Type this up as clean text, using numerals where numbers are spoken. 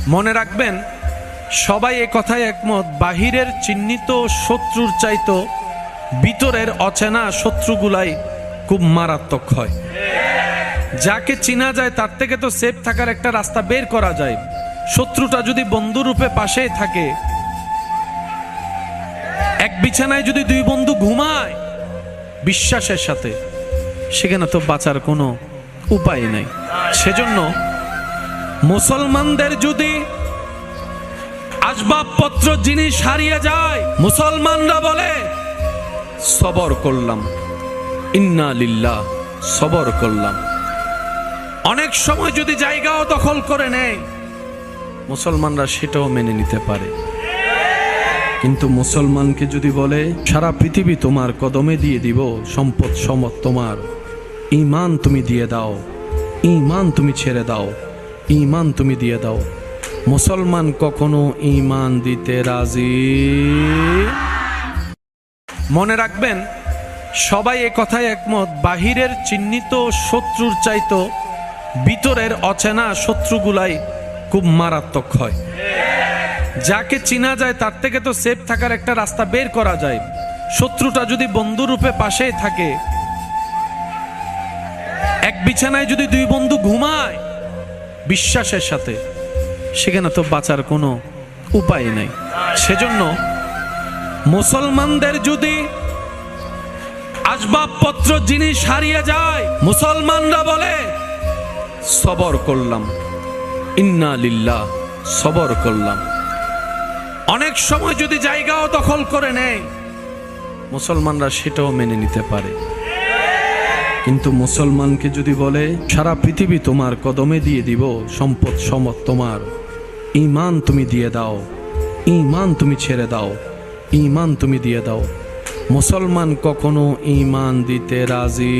মনে রাখবেন, সবাই এ কথায় একমত, বাহিরের চিহ্নিত শত্রুর চাইতো ভিতরের অচেনা শত্রুগুলাই খুব মারাত্মক হয়। যাকে চিনা যায় তার থেকে তো সেফ থাকার একটা রাস্তা বের করা যায়। শত্রুটা যদি বন্ধুরূপে পাশেই থাকে, এক বিছানায় যদি দুই বন্ধু ঘুমায় বিশ্বাসের সাথে, সেখানে তো বাঁচার কোনো উপায় নাই। সেজন্য মুসলমানদের যদি আসবাবপত্র জিনিস হারিয়ে যায়, মুসলমানরা বলে সবর করলাম, ইন্না লিল্লাহ, সবর করলাম। অনেক সময় যদি জায়গাও দখল করে নেয়, মুসলমানরা সেটাও মেনে নিতে পারে। কিন্তু মুসলমানকে যদি বলে সারা পৃথিবী তোমার কদমে দিয়ে দিব, সম্পদ সম্পদ তোমার, ঈমান তুমি দিয়ে দাও, ঈমান তুমি ছেড়ে দাও, ঈমান তুমি দিয়ে দাও, মুসলমান কখনো ঈমান দিতে রাজি। মনে রাখবেন, সবাই এ কথায় একমত, বাহিরের চিহ্নিত শত্রুর চাইতো ভিতরের অচেনা শত্রুগুলাই খুব মারাত্মক হয়। যাকে চিনা যায় তার থেকে তো সেফ থাকার একটা রাস্তা বের করা যায়। শত্রুটা যদি বন্ধুরূপে পাশেই থাকে, এক বিছানায় যদি দুই বন্ধু ঘুমায় বিশ্বাসের সাথে, সেখানে তো বাঁচার কোনো উপায় নাই। সেজন্য মুসলমানদের যদি আসবাবপত্র জিনিস হারিয়ে যায়, মুসলমানরা বলে সবর করলাম, ইন্না লিল্লাহ, সবর করলাম। অনেক সময় যদি জায়গাও দখল করে নেয়, মুসলমানরা সেটাও মেনে নিতে পারে। কিন্তু মুসলমানকে যদি বলে সারা পৃথিবী তোমার কদমে দিয়ে দিব, সম্পদ সম্পদ তোমার, ঈমান তুমি দিয়ে দাও, ঈমান তুমি ছেড়ে দাও, ঈমান তুমি দিয়ে দাও, মুসলমান কখনো ঈমান দিতে রাজি।